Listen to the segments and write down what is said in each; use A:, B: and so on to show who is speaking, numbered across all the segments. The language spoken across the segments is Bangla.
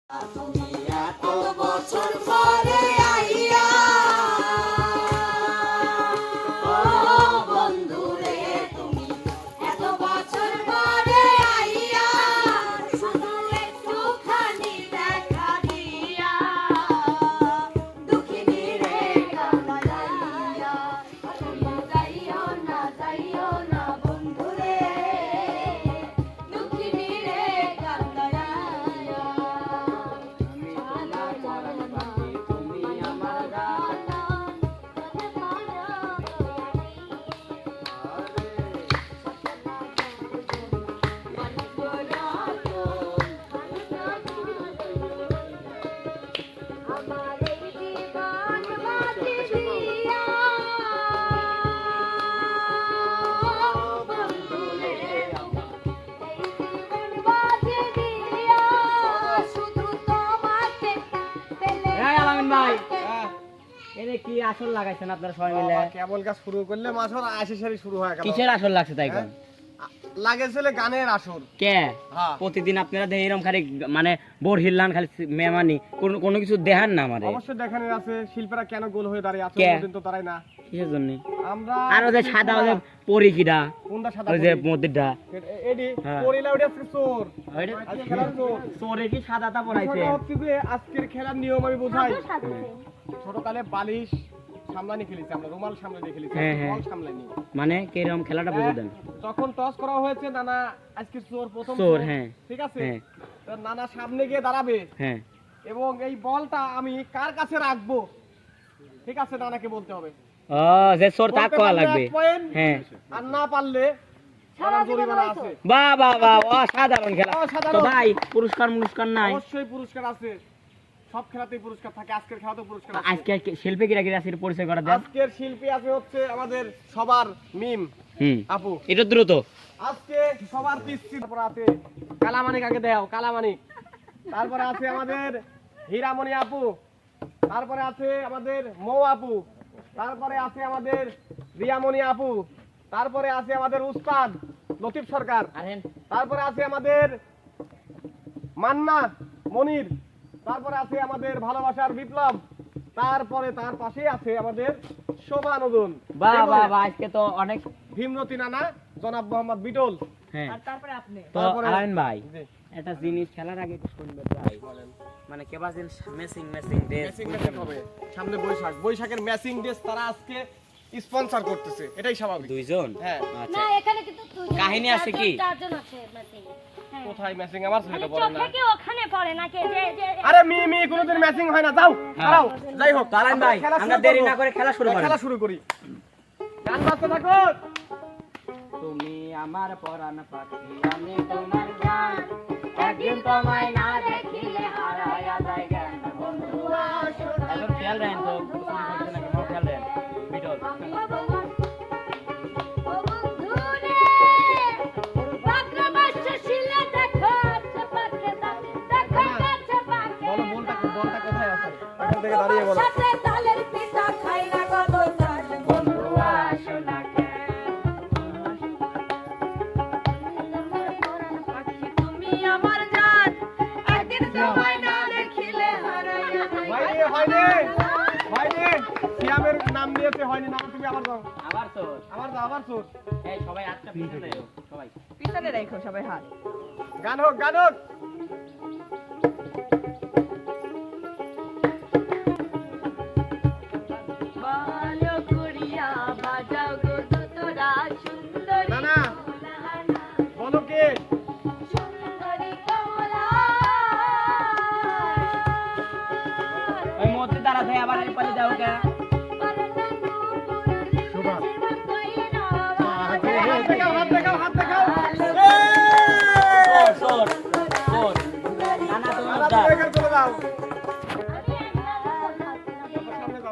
A: তুমি এত বছর পরে আইয়া ও বন্ধু রে, তুমি এত বছর পরে আইয়া শুধু একটুখানি দেখা দিয়া দুঃখিনী রে কাঁদাইয়া। তুমি যাইও না বন্ধু রে, দুঃখিনী রে কাঁদাইয়া।
B: কি আসল লাগাইছেন আপনারা সবাই মিলে?
C: কেবল কাজ শুরু করলে মাসর আশিসারি শুরু হয়।
B: কিসের আসল লাগছে তাই কোন?
C: লাগেছিল গানের আসর।
B: কে প্রতিদিন আপনারা দেখে এরকম খালি মানে বোর হিল্লান খালি মেমানি কোনো কিছু দেখান না আমারে?
C: অবশ্যই দেখানোর আছে। শিল্পীরা কেন গোল হয়ে দাঁড়িয়ে আছে ওদিন তো দাঁড়ায় না।
B: কিসের জন্য?
C: আমরা
B: আর ওই যে সাদা ওই যে পরিকিডা
C: কোনটা সাদা
B: ওই যে মধ্যেটা
C: এডি পরিলা ওটা চোর। আজকে খেলার চোর।
B: চোরে কি সাদাটা পরাইছে?
C: আজকের খেলার নিয়ম আমি বোঝাই। ছোটকালে বালিশ সামলানি খেলেছি আমরা, রুমাল সামলানি খেলেছি, বল সামলানি।
B: মানে কিরকম খেলাটা বুঝে দেন?
C: তখন টস করা হয়েছে, নানা আজকে চোর প্রথম
B: চোর। হ্যাঁ
C: ঠিক আছে। নানা সামনে গিয়ে দাঁড়াবে।
B: হ্যাঁ
C: এবং এই বলটা আমি কার কাছে রাখবো ঠিক আছে নানাকে বলতে হবে।
B: ও যে চোর তাক করা লাগবে। হ্যাঁ
C: আর না পারলে সারা জরিমানা আছে।
B: বাহ বাহ বাহ, অসাধারণ খেলা তো ভাই। পুরস্কার নাই?
C: অবশ্যই পুরস্কার আছে, সব খেলাতেই পুরস্কার থাকে, আজকের খেলাতেও পুরস্কার আছে।
B: আজকে শিল্পী কিরা কিরা আছে পরিচয় করা দেন।
C: আজকের শিল্পী আছে হচ্ছে আমাদের সবার মিম আপু।
B: এটা দ্রুত।
C: আজকে সবার পিচ্ছি। তারপর আছে কালামানিক, আগে দেও কালামানিক। তারপরে আছে আমাদের হীরামণি আপু। তারপরে আছে আমাদের মৌ আপু। তারপরে আছে আমাদের রিয়ামণি আপু। তারপরে আছে আমাদের উস্তাদ লতিফ সরকার। তারপরে আছে আমাদের মান্না মনির। তারপরে আছে আমাদের ভালোবাসার বিপ্লব। তারপরে তার পাশে আছে আমাদের শোভা নদন।
B: বাহ বাহ বাহ, আজকে তো অনেক
C: ভীমরতি নানা, জনাব মোহাম্মদ বিটল।
B: হ্যাঁ
C: আর তারপরে আপনি।
B: তো আলাইন ভাই একটা জিনিস খেলার আগে একটু শুনবেন ভাই। মানে কেবা দিন ম্যাচিং ড্রেস
C: হবে সামনে বৈশাখ, বৈশাখের ম্যাচিং ড্রেস তারা আজকে স্পন্সর করতেছে, এটাই স্বাভাবিক।
B: দুইজন?
C: হ্যাঁ।
A: না এখানে কিন্তু
B: কাহিনী আছে কি?
A: চারজন আছে ম্যাচিং।
C: কোথায় ম্যাচিং? আমার ছেলেটা পড়ে না।
A: চোখে ওখানে পড়ে নাকি? যে
C: আরে মি কোনোদিন ম্যাচিং হয় না। যাও দাঁড়াও। যাই হোক
B: আলাইন ভাই, আমরা দেরি না করে খেলা শুরু করি।
C: গান বাজতে থাকো।
B: তুমি আমার পরাণ পাখি, আমি তোমার জান, একদিন তোমায় না দেখিলে হারায়া যায় জ্ঞান। বন্ধু আসো না। এখন খেয়াল রাখেন তো, কিছু করতে নাকি মোর খেয়াল রাখেন বিটল।
A: ও বন্ধু রে, পাকড়া বাচ্চা শিলা দেখো, পাকড়া দেখো কাছে পাকে।
C: বলো বলটা কোথায় আছে? এখান থেকে দাঁড়িয়ে বলো।
A: সাথে তালের পিঠা খাই না গো দোকান। বন্ধু আসো না কেন? তুমি আমার জান, একদিন তোমায় না দেখিলে হারায়া যায়।
C: হয়নি সিয়ামের নাম নিয়েছে, হয়নি নাম। তুমি আবার যাও।
B: আবার তো
C: আবার চোর।
B: এই সবাই হাতটা পিছনে দাও, সবাই
D: পিছনে রাখো সবাই হাত।
C: গান হোক।
A: ভালো করিয়া বাজাও গো তোরা সুন্দরী
C: নানা
A: কমলা,
C: বলো কে?
A: সুন্দরী কমলা।
B: ওই মধ্যে দাঁড়া থাকে, আবার এই পাশে যাও কে?
C: শোভা। হাত দেখাও।
B: চোর নানা তুমি
C: নানা,
B: দাও।
C: তুমি এখানে চলে যাও।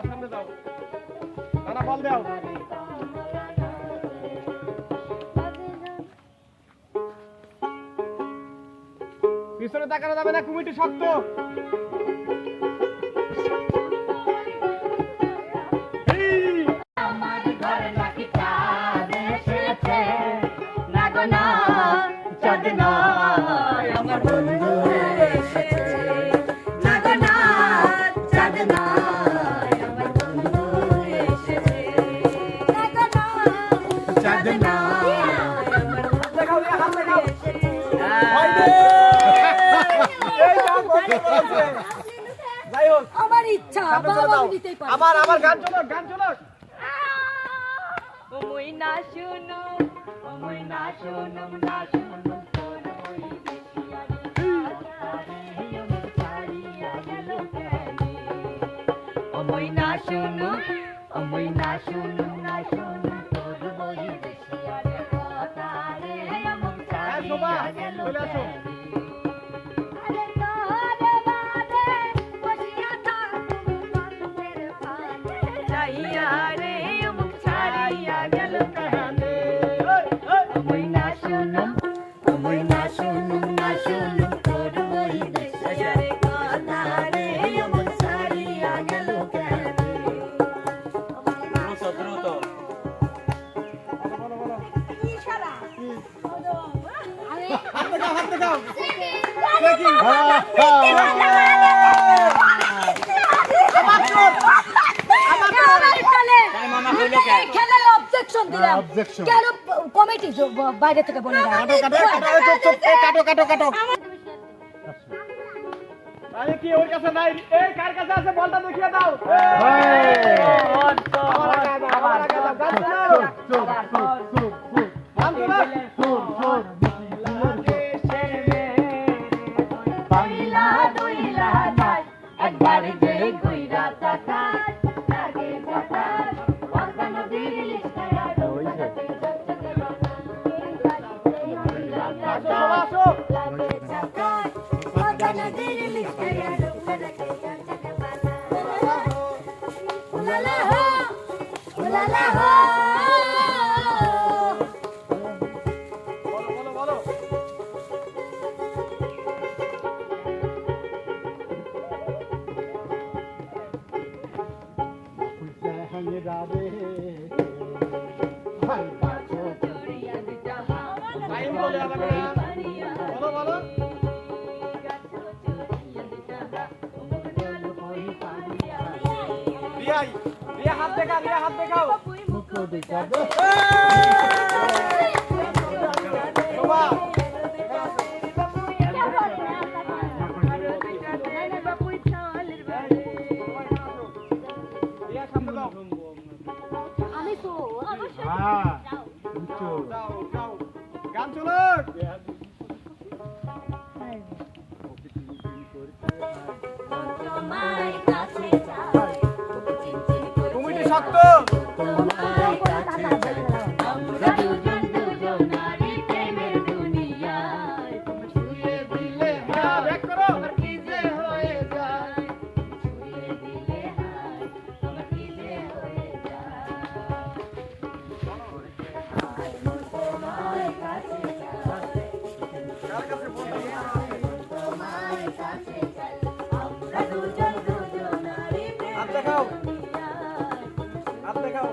C: সামনে যাও। নানা বল দাও। পিছনে তাকানো যাবে না, কমিটি শক্ত।
A: আমার ঘরে নাকি চাঁদ এসেছে, না গো না, চাঁদ নয়, আমার বন্ধু এসেছে।
C: বন্ধু বলেছে। যাই হোক
A: আমার ইচ্ছা
C: সামনে চলে
A: বাবা
C: যাও।
A: নিতেই পারে
C: আবার গান চলো গান চলো।
A: ওই না শুনো ওই না শুনো না শুনো তোর ওই দেখিয়ারে ছাড়িয়া গেল কেনে ওই না শুনো ওই না শুনো না শুনো তোর ওই দেখিয়ারে কথা রে আমার
C: হ্যাঁ শোভা
A: ছাড়িয়া গেল
C: চলে আসো।
A: আরে তোরে বাদে বসিয়া থাকবো বন্ধের পানে যাইয়া রে আমার ছাড়িয়া গেল কেনে ওই না শুনো না শুনো তোর ওই দেখিয়ারে কথা রে আমার ছাড়িয়া গেল কেনে
B: দ্রুত দ্রুত
C: বলো বলো
A: ইশারা আরে
C: হাত দেখাও
A: দেখি
B: তাই মামা কইলো কে
A: খেলার অবজেকশন দিলাম কেন কমিটি বাইরে থেকে বলে
C: কাটো। আরে কি ওর কাছে নাই? এই কার কাছে আছে বলটা দেখিয়ে দাও। আবার আগে দাও, গান শোনাও। গান শোনাও।
A: বাংলা দুইলা নাই একবার যে কইরা টাকা লাগে টাকা ওয়াকা নদীর লিস্টায়া
C: আসো, আসো।
A: লাগে টাকা ওয়াকা নদীর লিস্টায়া উলালা হো উলালা হো
C: বলো বলো টাইম বলে যাবে না। বলো বলো রিয়া হাত দেখাও শোভা রিয়া সামনে দাও
A: আমি তো অবশ্যই
C: যাও গান চলো
A: তোমার কাছে যাই
C: কমিটি শক্ত
A: আমরা দুজন দুজনারি প্রেমের দুনিয়ায় ছুঁয়ে দিলে
C: হ্যাঁ, ব্যাক করো
A: কি যে হয়ে যায় ছুঁয়ে দিলে হায় তোমার কি যে হয়ে যায় তোমার কাছে যাই
C: কার কাছে বলতে
A: তোমার কাছে যাই আমরা দুজন দুজনারি
C: হাত
A: প্রেমের
C: দেখাও
A: দুনিয়ায়
C: হাত দেখাও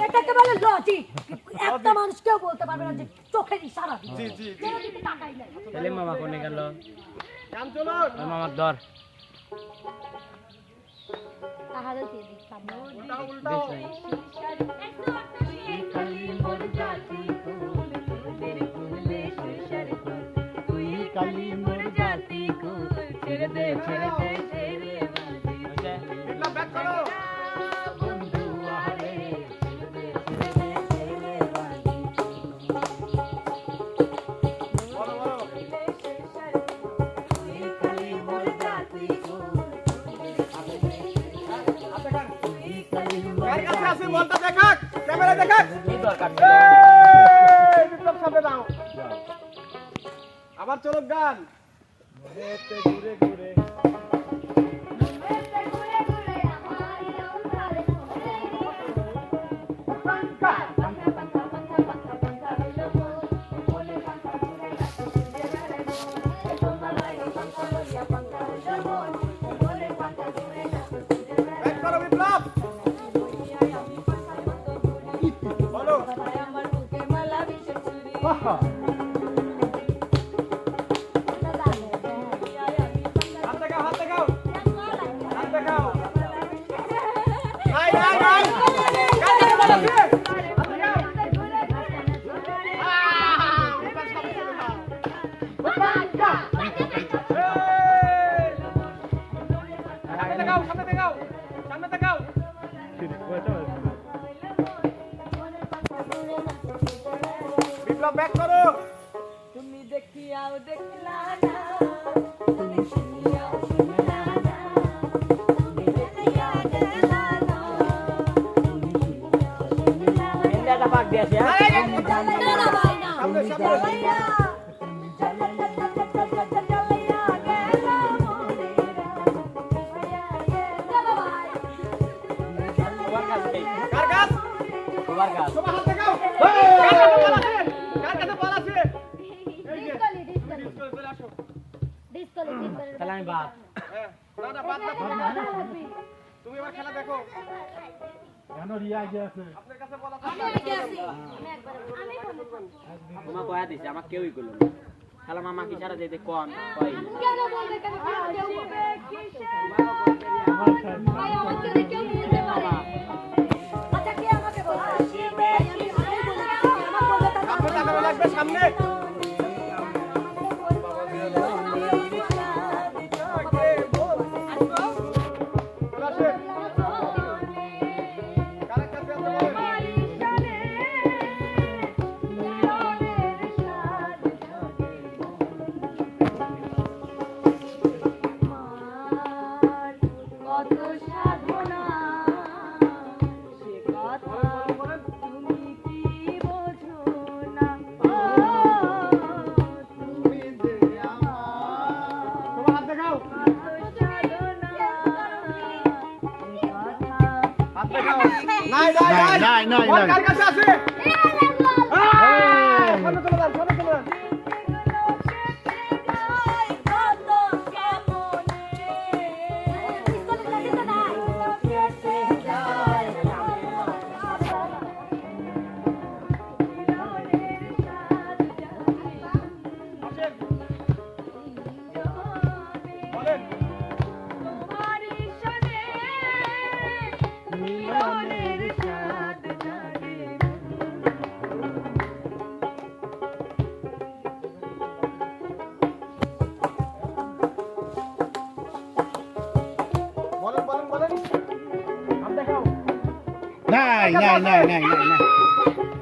A: এটাকে বলে লজিক একটা মানুষ কেউ বলতে পারবে না যে চোখের ইশারা
C: জি জি জি
A: কেউ যদি তাকাই নাই
B: তাহলে মামা কোনে গেল
C: গান চলো
B: ওই মামার ধর
A: তাহলে দিয়ে দিতাম
C: উল্টাও উল্টাও বিপ্লব ব্যাক করো বলো বলো হাত দেখান কার কাছে আছে বলটা দেখাক ক্যামেরা দেখাক
B: কি দরকার
C: এই বিপ্লব সামনে দাও আবার চলো গান ঘুরে ঘুরে ব্যাক করো বিপ্লব বলো হাত দেখাও সামনে দেখাও, সামনে দেখাও, সামনে দেখাও। বিপ্লব ব্যাক করো।
A: তুমি দেখিয়াও দেখলা না, তুমি শুনিয়াও শুনলা না, তুমি দেখিয়াও দেখলা না, তুমি শুনিয়াও শুনলা না।
B: ইন্ডিয়াটা পাক দিয়েছে হ্যাঁ
A: তুমি জ্বালাইয়া বাইনা,
C: সামনে,
A: তুমি
C: সামনে।
A: জ্বালাইয়া, তুমি জ্বালাইয়া জ্বালাইয়া গেলা মনেরা, চলো ভাই।
B: তোমার কাছে নেই
C: কার কাজ?
B: তোমার কাছে
C: সবার হাত দেখাও। কার কাছে বল আছে? কার কাছে বল আছে? এই যে,
A: ডিসকলি
C: চলে আসো।
B: তাহলে আমি বাদ
C: হ্যাঁ, না না বাদ না, তুমি এবার খেলা দেখো। আপনার কাছে বল আছে?
B: তোমার কয়া দিছে আমার কেউই করলো না তাহলে মামা কি সারা যেতে কোন কই
A: কেন বলবে কেন কেউ বলবে ভাই আমার ছেলে কেউ বলতে পারে আচ্ছা কে আমাকে বলবে আমি বলে আমার বলবে তার
C: সামনে তাকানো লাগবে, সামনে। চলে আসে। কার কাছে আছে বলেন?
A: কত সাধনা সে কথা
C: বলেন।
A: তুমি কি বোঝো না ও তুমি যে আমার
C: সবার হাত দেখাও।
A: কত সাধনা সে কথা
C: হাত দেখাও। নাই নাই নাই। বল কার কাছে আছে? সামনে চলে যান, সামনে চলে যান। আসেন। বলেন। বলেন বলেন বলেন। হাত দেখাও।
D: নাই নাই নাই নাই নাই নাই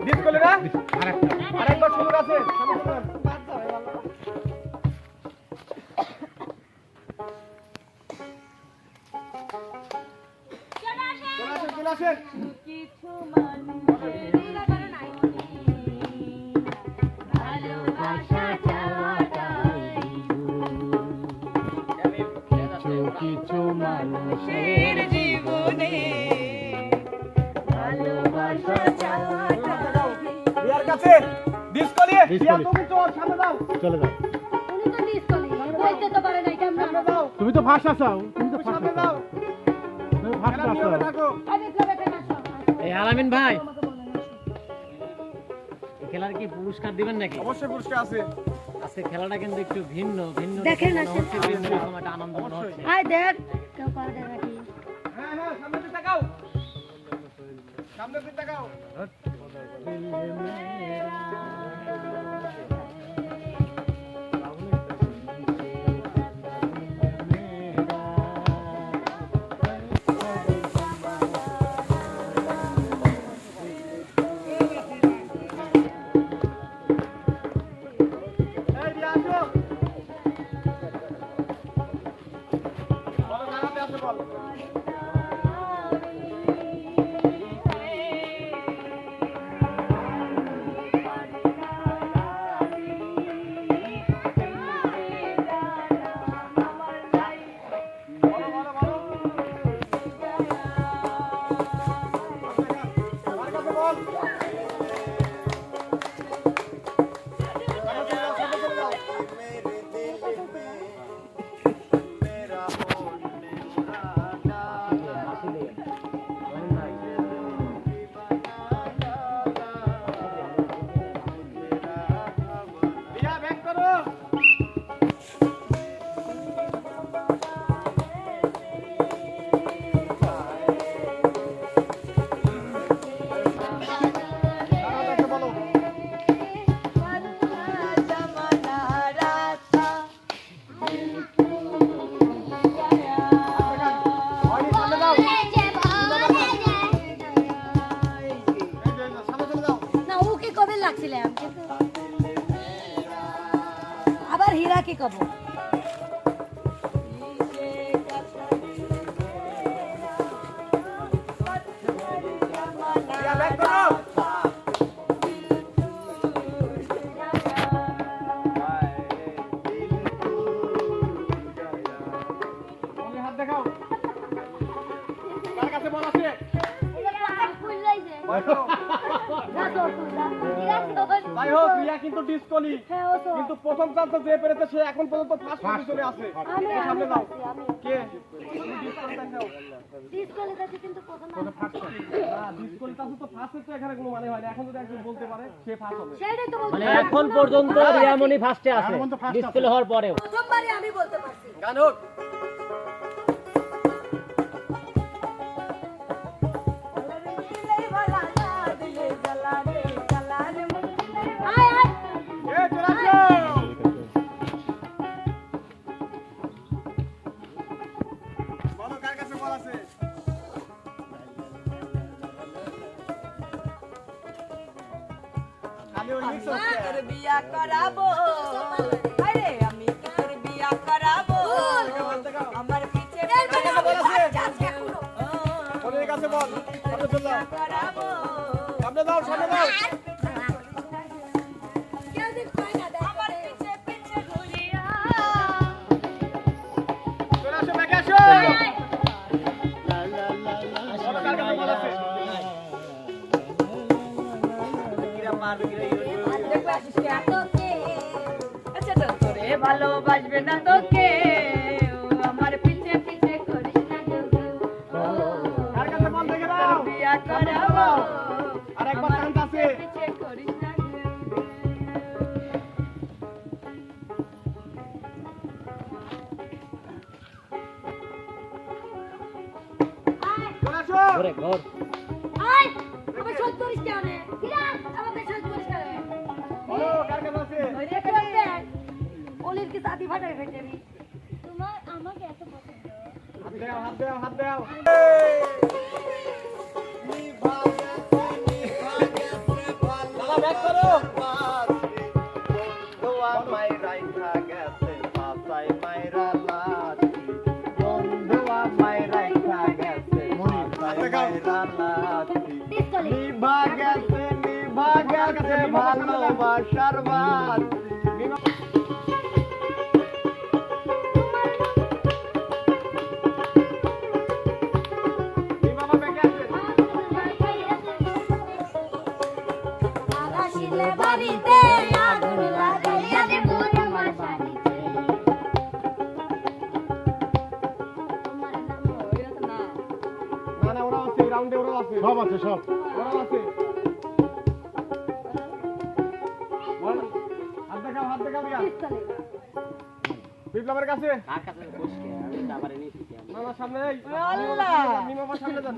C: ডিস করলে না?
D: আরেকটা
C: আরেকবার সুযোগ আছে। সামনে চলে যান। চলে আসেন, চলে আসেন।
A: কিছু মানুষের ভালোবাসা চাওয়াটাই
D: কিছু মানুষ
A: মানুষের জীবনে ভালোবাসা চাওয়াটাই
C: রিয়ার কাছে ডিস করলে।
D: ডিস
C: রিয়া
D: করলে।
C: তুমি তো সামনে দাও।
D: চলে যাও
A: উনি তো ডিসকলি বলতে তো পারে না কেমন
C: সামনে দাও।
D: তুমি তো ফার্স্ট আছো তুমি তো
C: তুমি
D: ফার্স্ট
C: সামনে
D: আছো
C: দাও।
D: তুমি ফার্স্ট
C: খেলার
D: আছো
C: নিয়মে থাকো।
A: আমি ক্লাবে কেন আসো
B: এই আলামিন ভাই
A: আমাকে বলেন
B: এই খেলার কি পুরস্কার দিবেন নাকি
C: অবশ্যই পুরস্কার আছে।
B: আজকে খেলাটা কিন্তু একটু ভিন্ন ভিন্ন
A: দেখেন না,
B: রকম হচ্ছে, ভিন্ন রকম একটা আনন্দ মনে হচ্ছে
A: আয় দেখ কেউ পারে নাকি
C: হ্যাঁ হ্যাঁ, সামনে দিকে তাকাও। সামনে দিকে তাকাও। এই রিয়া আসো। বলো জানাতে আছে বল।
A: কি কব
C: ইয়া ব্যাক করো বলে হাত দেখাও কার কাছে বল আছে যাই হোক রিয়া কিন্তু ডিসকলি কিন্তু প্রথম চান্স যে পেরেছে সে এখন পর্যন্ত ফার্স্ট পজিশনে আছে সামনে যাও কে তুমি ডিসকলিটা নাও ডিসকলিটা তো ফার্স্ট তো এখানে কোনো মানে হয় না এখন যদি একজন বলতে পারে সে ফার্স্ট হবে
B: মানে এখন পর্যন্ত রিয়ামণি ফার্স্টে আছে ডিসপ্লে হওয়ার পরেও
A: প্রথমবারই আমি বলতে পারছি
C: গান হোক এ চলে আসো বলো কার কাছে বল আছে খালি ওই মিক্স হচ্ছে
A: তোর বিয়া করাবো আরে আমি তোর বিয়া করাবো আমার পিছে
C: ওদের কাছে বল সামনে চল যাও
A: করাবো
C: সামনে দাও সামনে দাও
A: আমার পিছে পিছে ঘুরিয়া
C: চলে আসো ব্যাকে আসো বলো কার কাছে বল আছে
A: আচ্ছা তো তোরে ভালোবাসবে না তোকে আমার পিছে পিছে করিস না
C: কার কাছে বল দেখে দাও
A: বিয়া করাবো
C: আরেকবার চান্স আছে
A: পিছে করিস না
C: চলে আসো
B: ঘরে ঘর
A: আয় আমার শোধ করিস কেন হিরান আমাকে শোধ করিস কেন
C: বলো কার কাছে আছে
A: ওই রে করতে ওলির কি সাথী ফাটাই ফেটেবি
E: তোমার আমাকে এত পছন্দ
C: হাত দাও হাত দাও হাত দাও দাদা ব্যাক করো
F: ভালোবাসার বাদ
C: বাবা ব্যাকে আছে
E: আকাশিলে বাড়িতে আগুন লাগাইয়া দেব তোমার বাড়িতে তোমার নাম
C: না না ওরা আছে রাউন্ডে ওরা আছে
D: সব আছে সব
C: ওরা আছে বল হাত দেখাও রিয়া বিপ্লবের কাছে
B: কার কাছে বসকে আমি তো আবার এনেছি
C: না না সামনে এই আল্লাহ মিমাবার সামনে যান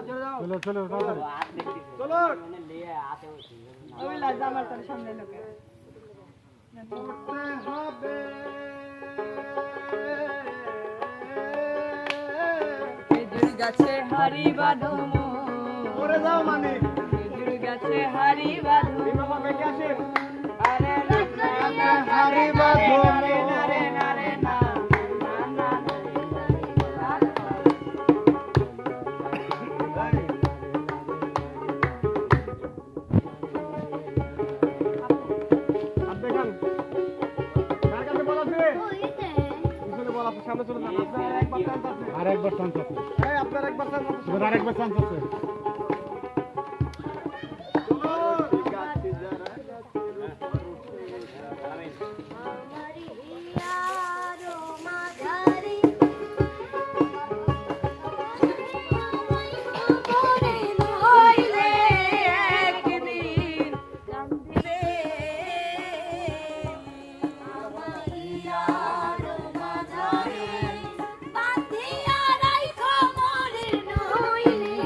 C: চলে যাও
D: চলো চলো তাড়াতাড়ি
B: হাত দেখছি
C: চলো
B: মানে লিয়ে হাতে বসে
A: ওই লাজ আমার তোর সামনে লোকে
C: করতে হবে
A: খেজুর গাছে হাড়ি বাঁধো
C: করে যাও মানে
A: খেজুর গাছে হাড়ি বাঁধো
C: মিমাবার ব্যাকে আসে
A: আরে
C: হারি বাঁধো
A: নারে নারে নারে না না
C: হাত দেখান কার কাছে বল আছে
E: ওইতে
C: পিছনে বল আছে সামনে চলে যান আপনার একবার চান্স আছে
D: আরেকবার চান্স আছে
C: এই আপনার একবার চান্স আছে
D: এবার আরেকবার চান্স আছে
E: আমারি হিয়ারো মাঝারি করে
A: হইলে একদিন কান্দিবে
E: আমারি হিয়ারো মাঝারি বাঁধিয়া রাইখো মোরে নইলে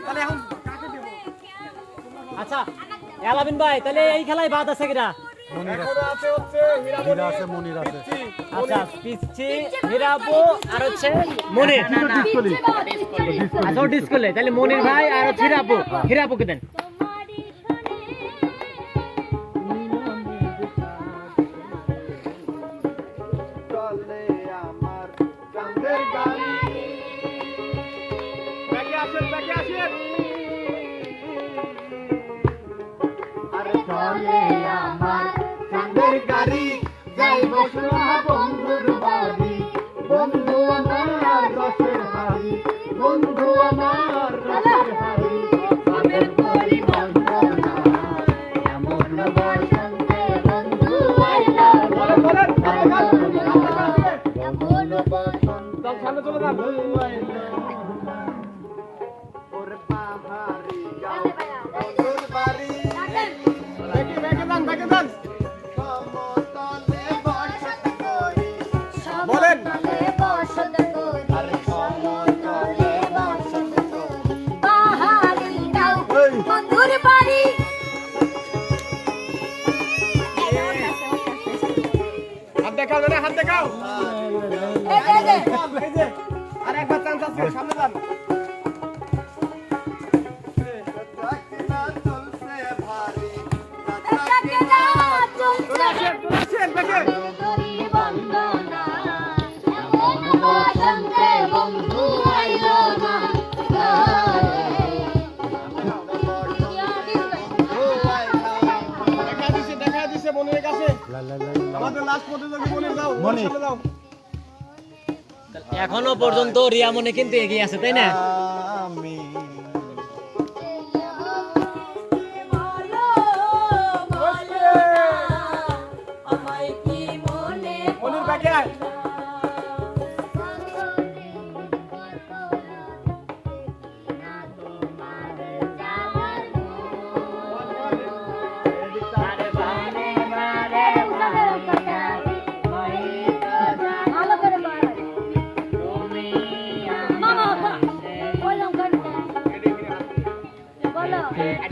C: তাহলে এখন কাকে দেব?
B: আচ্ছা এলাবিন ভাই তাহলে এই খেলায় বাদ আছে কিনা?
C: এখনো আছে হচ্ছে
D: হীরা আছে, মনির আছে।
C: পিচ্চি,
B: আচ্ছা পিচ্ছি হিরাপু আর হচ্ছে মনির।
D: ডিসকলি।
B: আচ্ছা ডিসপ্লে তাহলে মনির ভাই আর হচ্ছে হিরাপু। হিরাপুকে দেন।
C: চলে আমার চাঁদের গাড়ি। ব্যাগে আসেন, ব্যাগে আসেন।
A: আরে চলে আমার চাঁদের গাড়ি, যাইব সোনা বন্ধুর বাড়ি। বন্ধু আমার রসের হাড়ি, বন্ধু আমার রসের হাড়ি। আমের পরি বন্ধনা, এমন বসন্তে বন্ধু আইলো।
C: বলেন, বলেন, গান, গান, গান, গান, গান।
A: এমন বসন্ত
C: চল, সামনে চলে যান।
A: ওর পাহাড়ি গাও, বন্ধুর বাড়ি।
C: ব্যাগে, ব্যাগে যান, ব্যাগে যান।
A: সমতলে বসত করি,
C: বলেন।
A: সমতলে বসত করি, সমতলে বসত করি। পাহাড়ি গাও, বন্ধুর বাড়ি।
C: হাত দেখাও, রে, হাত দেখাও। এই যে, আর একবার চান্স আছে, সামনে যান। চলে আসেন, চলে আসেন, ব্যাগে।
A: করি বন্দনা, এমন বসন্তে বন্ধু আইলো না।
C: দেখা দিছে মনিরের কাছে। আমাদের লাস্ট প্রতিযোগী মনির, যাও,
D: মনির।
C: সামনে যাও।
B: এখনো পর্যন্ত রিয়ামনি কিন্তু এগিয়ে আছে তাই না?
D: আমি
C: মনির ব্যাগে আয়।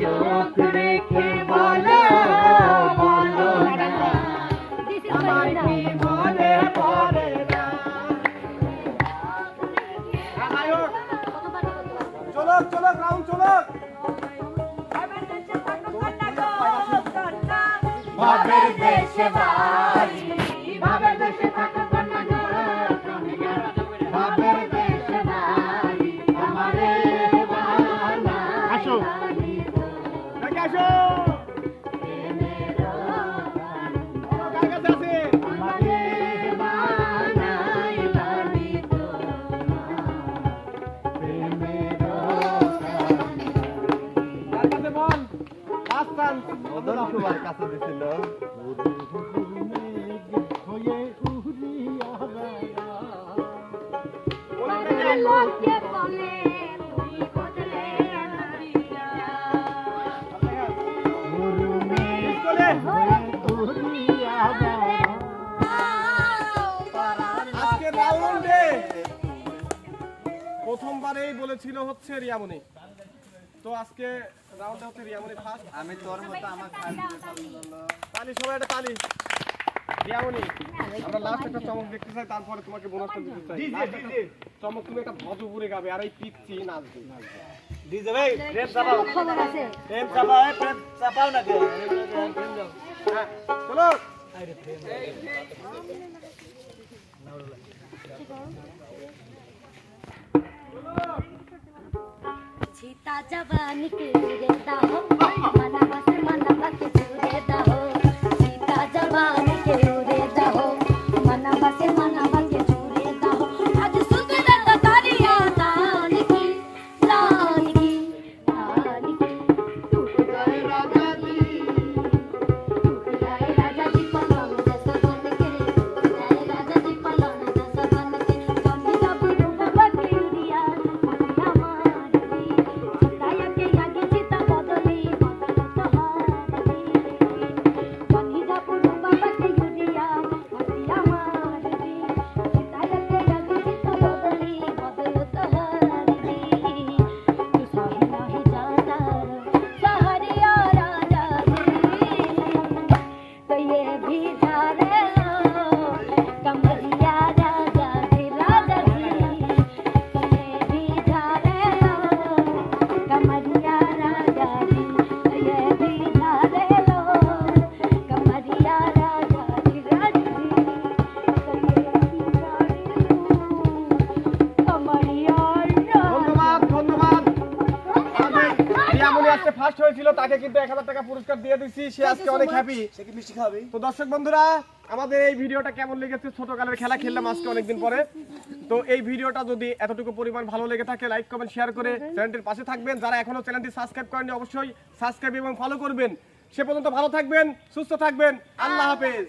C: চোখ রেখে বলো, বলো না, আমার কি মনে পড়ে না। চলো, চলো, গ্রাউন্ড চলো।
A: ভাবের দেশে বাড়ি, ভাবের দেশে থাকা কন্যা গো, ভাবের দেশে বাড়ি, আমারে বানা
D: আসো।
C: ব্যাগে আসো। কার কাছে আছে?
A: আমারে বানাই বাড়ি তো প্রেমের
C: কার কাছে বল? Last chance.
D: মদন সবার কাছে দিছিল। হয়ে উড়িয়া
C: মনির ব্যাগে আয়।
A: লোকে বলে তুই বদলে
C: চলে।
D: উড়িয়া
C: আজকের রাউন্ডে প্রথমবারেই বলেছিল হচ্ছে রিয়ামনি। তো আজকে রাউন্ডে হচ্ছে রিয়ামনি ফার্স্ট।
D: আমি তোর মতো আমার
C: তালি, সবাই একটা তালি। রিয়ামনি, আমরা লাস্ট একটা চমক দেখতে চাই, তারপরে তোমাকে বোনাসটা দিতে চাই। Last একটা চমক, তুমি একটা ভজপুরে গাবে আর এই পিচ্ছি নাচবে।
B: ডিজে ভাই প্রেম চাপাও।
A: খবর আছে
B: প্রেম চাপাও, প্রেম চাপাও না কে?
C: হ্যাঁ, চলো।
A: सीता जवानी के देता हो मना बस के देता हो सीता जवानी के देता हो मना बस के देता हो आज सुध देता तारिया तान की टूट गए राजा जी पलंग जैसा बन के टूट गए राजा जी पलंग जैसा बन के कभी जब डूब बटी दिया मारी चिताया के आगे चिता बदली बदल तो हारी
C: লাস্টে ফার্স্ট হয়েছিল তাকে কিন্তু 1000 টাকা পুরস্কার দিয়ে দিছি, সে আজকে অনেক হ্যাপি।
D: সে কি মিষ্টি খাবে?
C: তো দর্শক বন্ধুরা, আমাদের এই ভিডিওটা কেমন লেগেছে, ছোটকালের খেলা খেললাম আজকে অনেকদিন পরে। তো এই ভিডিওটা যদি এতটুকু পরিমাণ ভালো লেগে থাকে, লাইক কমেন্ট শেয়ার করে চ্যানেলটির পাশে থাকবেন। যারা এখনো চ্যানেলটি সাবস্ক্রাইব করেননি অবশ্যই সাবস্ক্রাইব এবং ফলো করবেন। সে পর্যন্ত ভালো থাকবেন, সুস্থ থাকবেন। আল্লাহ হাফেজ।